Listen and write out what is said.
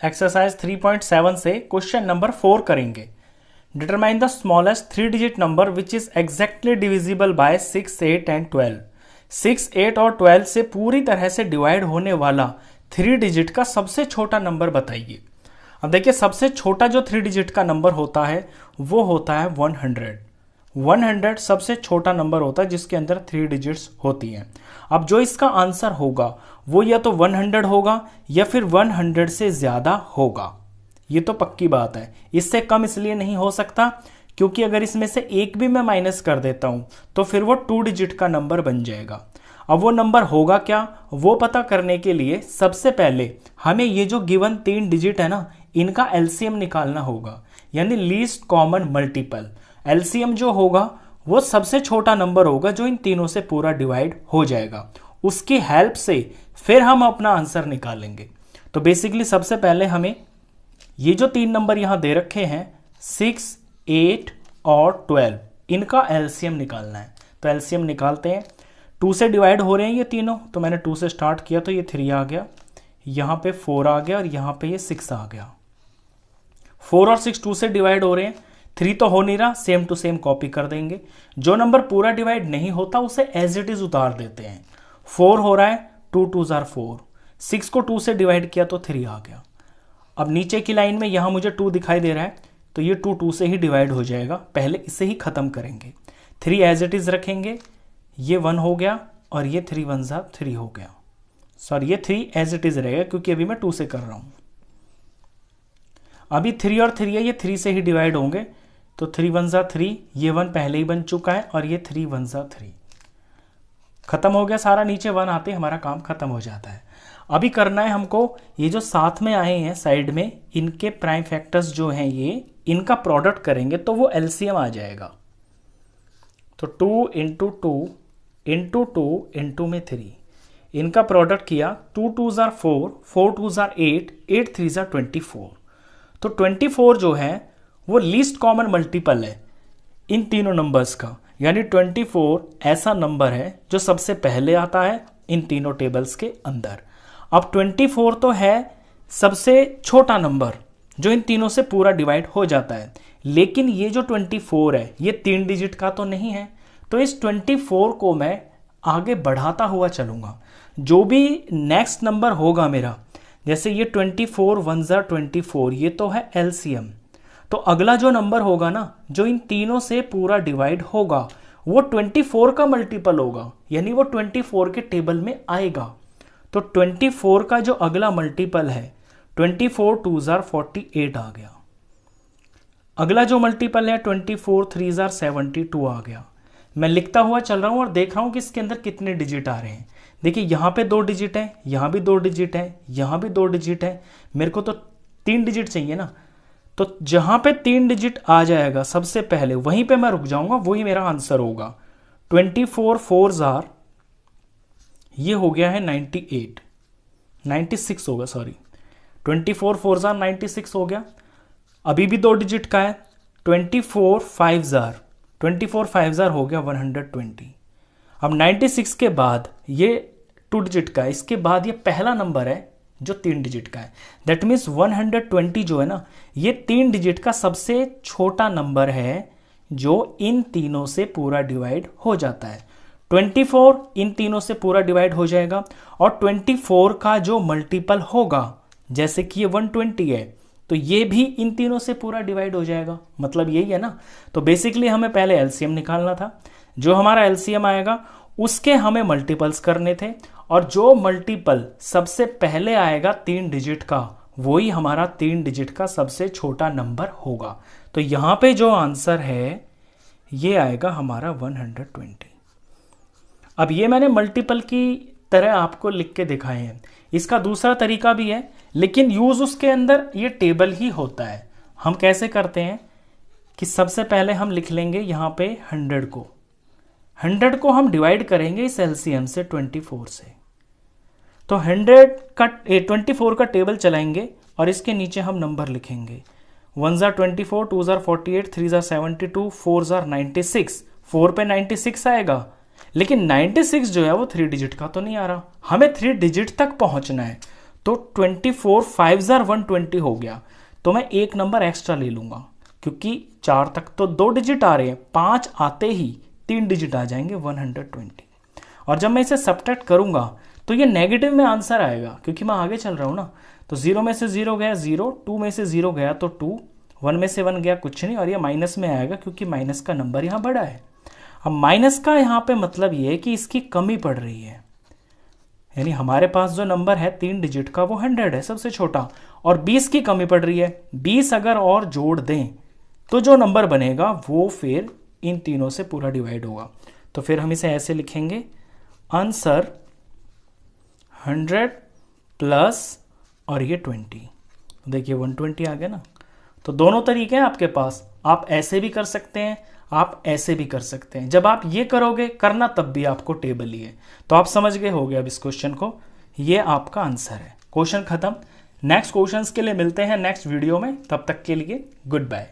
Exercise 3.7 से question number 4 करेंगे। Determine the smallest 3 digit number which is exactly divisible by 6, 8 and 12। 6, 8 और 12 से पूरी तरह से डिवाइड होने वाला 3 डिजिट का सबसे छोटा नंबर बताइए। अब देखिए, सबसे छोटा जो 3 डिजिट का नंबर होता है वो होता है 100। 100 सबसे छोटा नंबर होता है जिसके अंदर 3 डिजिट्स होती हैं। अब जो इसका आंसर होगा वो या तो 100 होगा या फिर 100 से ज़्यादा होगा, ये तो पक्की बात है। इससे कम इसलिए नहीं हो सकता क्योंकि अगर इसमें से एक भी मैं माइनस कर देता हूं तो फिर वो 2 डिजिट का नंबर बन जाएगा। अब वो नंबर होगा क्या, वो पता करने के लिए सबसे पहले हमें ये जो गिवन 3 डिजिट है ना, इनका एलसीएम निकालना होगा, यानी लीस्ट कॉमन मल्टीपल। एलसीएम जो होगा वो सबसे छोटा नंबर होगा जो इन तीनों से पूरा डिवाइड हो जाएगा। उसकी हेल्प से फिर हम अपना आंसर निकालेंगे। तो बेसिकली सबसे पहले हमें ये जो 3 नंबर यहां दे रखे हैं 6, 8 और 12, इनका एलसीएम निकालना है। तो एलसीएम निकालते हैं। 2 से डिवाइड हो रहे हैं ये तीनों, तो मैंने 2 से स्टार्ट किया तो ये 3 आ गया, यहां पे 4 आ गया और यहां पे ये 6 आ गया। 4 और 6 2 से डिवाइड हो रहे हैं, 3 तो हो नहीं रहा, सेम टू सेम कॉपी कर देंगे। जो नंबर पूरा डिवाइड नहीं होता उसे एज इट इज उतार देते हैं। 4 हो रहा है, 2 2 जार 4, 6 को 2 से डिवाइड किया तो 3 आ गया। अब नीचे की लाइन में यहां मुझे 2 दिखाई दे रहा है तो ये 2 2 से ही डिवाइड हो जाएगा, पहले इसे ही खत्म करेंगे। 3 एज इट इज रखेंगे, ये 1 हो गया और ये 3 1 जार 3 हो गया। सॉरी, ये 3 एज इट इज रहेगा क्योंकि अभी मैं 2 से कर रहा हूं। अभी 3 और 3 है, ये 3 से ही डिवाइड होंगे तो 3 1 जार 3, ये 1 पहले ही बन चुका है और ये 3 1 जार 3 खत्म हो गया सारा। नीचे 1 आते हमारा काम खत्म हो जाता है। अभी करना है हमको ये जो साथ में आए हैं साइड में, इनके प्राइम फैक्टर्स जो हैं ये, इनका प्रोडक्ट करेंगे तो वो एलसीएम आ जाएगा। तो 2 इंटू 2 इंटू 2 इंटू में 3, इनका प्रोडक्ट किया, 2 2 जार 4, 4 2 जार 8, 8 3 जार 24। तो 24 जो है वो लीस्ट कॉमन मल्टीपल है इन तीनों नंबर्स का, यानी 24 ऐसा नंबर है जो सबसे पहले आता है इन तीनों टेबल्स के अंदर। अब 24 तो है सबसे छोटा नंबर जो इन तीनों से पूरा डिवाइड हो जाता है, लेकिन ये जो 24 है ये 3 डिजिट का तो नहीं है। तो इस 24 को मैं आगे बढ़ाता हुआ चलूंगा। जो भी नेक्स्ट नंबर होगा मेरा, जैसे ये 24 1 जार 24, ये तो है एलसीएम। तो अगला जो नंबर होगा ना, जो इन तीनों से पूरा डिवाइड होगा, वो 24 का मल्टीपल होगा, यानी वो 24 के टेबल में आएगा। तो 24 का जो अगला मल्टीपल है 24 2 जार 48 आ गया। अगला जो मल्टीपल है 24 3 जार 72 आ गया। मैं लिखता हुआ चल रहा हूं और देख रहा हूं कि इसके अंदर कितने डिजिट आ रहे हैं। देखिए, यहां पे 2 डिजिट है, यहां भी 2 डिजिट है, यहां भी 2 डिजिट है, मेरे को तो 3 डिजिट चाहिए ना। तो जहां पे 3 डिजिट आ जाएगा सबसे पहले वहीं पे मैं रुक जाऊंगा, वही मेरा आंसर होगा। 24 4 जार, ये हो गया है 98, 96 होगा, सॉरी 24 4 जार 96 हो गया। अभी भी 2 डिजिट का है, 24 5 जार, 24 5 जार हो गया 120। अब 96 के बाद ये 2 डिजिट का है, इसके बाद ये पहला नंबर है जो 3 डिजिट का है। दैट मीन्स 120 जो है ना, ये 3 डिजिट का सबसे छोटा नंबर है जो इन तीनों से पूरा डिवाइड हो जाता है। 24 इन तीनों से पूरा डिवाइड हो जाएगा और 24 का जो मल्टीपल होगा, जैसे कि ये 120 है, तो ये भी इन तीनों से पूरा डिवाइड हो जाएगा। मतलब यही है ना। तो बेसिकली हमें पहले एलसीएम निकालना था। जो हमारा एलसीएम आएगा उसके हमें मल्टीपल्स करने थे, और जो मल्टीपल सबसे पहले आएगा 3 डिजिट का, वही हमारा 3 डिजिट का सबसे छोटा नंबर होगा। तो यहां पे जो आंसर है ये आएगा हमारा 120। अब ये मैंने मल्टीपल की तरह आपको लिख के दिखाए हैं। इसका दूसरा तरीका भी है, लेकिन यूज उसके अंदर ये टेबल ही होता है। हम कैसे करते हैं कि सबसे पहले हम लिख लेंगे यहां पे 100 को हम डिवाइड करेंगे इस एलसीएम से 24 से। तो 24 का टेबल चलाएंगे और इसके नीचे हम नंबर लिखेंगे। 1 जार 24, 2 जार 48, 3 जार 72, 4 जार 96। 4 पे 96 आएगा, लेकिन 96 जो है वो 3 डिजिट का तो नहीं आ रहा, हमें 3 डिजिट तक पहुंचना है। तो 24 5 जार 120 हो गया, तो मैं एक नंबर एक्स्ट्रा ले लूंगा क्योंकि 4 तक तो 2 डिजिट आ रहे हैं, 5 आते ही 3 डिजिट आ जाएंगे 120। और जब मैं इसे सब्ट्रैक्ट करूंगा तो ये नेगेटिव में आंसर आएगा क्योंकि मैं आगे चल रहा हूं ना। तो 0 में से 0 गया 0, 2 में से 0 गया तो 2, 1 में से 1 गया कुछ नहीं, और ये माइनस में आएगा क्योंकि माइनस का नंबर यहाँ बड़ा है। अब माइनस का यहाँ पे मतलब ये है कि इसकी कमी पड़ रही है, यानी हमारे पास जो नंबर है 3 डिजिट का वो 100 है सबसे छोटा, और 20 की कमी पड़ रही है। 20 अगर और जोड़ दें तो जो नंबर बनेगा वो फिर इन तीनों से पूरा डिवाइड होगा। तो फिर हम इसे ऐसे लिखेंगे, आंसर 100 प्लस और ये 20, देखिए 120 आ गया ना। तो दोनों तरीके हैं आपके पास, आप ऐसे भी कर सकते हैं, आप ऐसे भी कर सकते हैं। जब आप ये करोगे करना तब भी आपको टेबल ही है। तो आप समझ गए होगे अब इस क्वेश्चन को, ये आपका आंसर है। क्वेश्चन खत्म। नेक्स्ट क्वेश्चंस के लिए मिलते हैं नेक्स्ट वीडियो में, तब तक के लिए गुड बाय।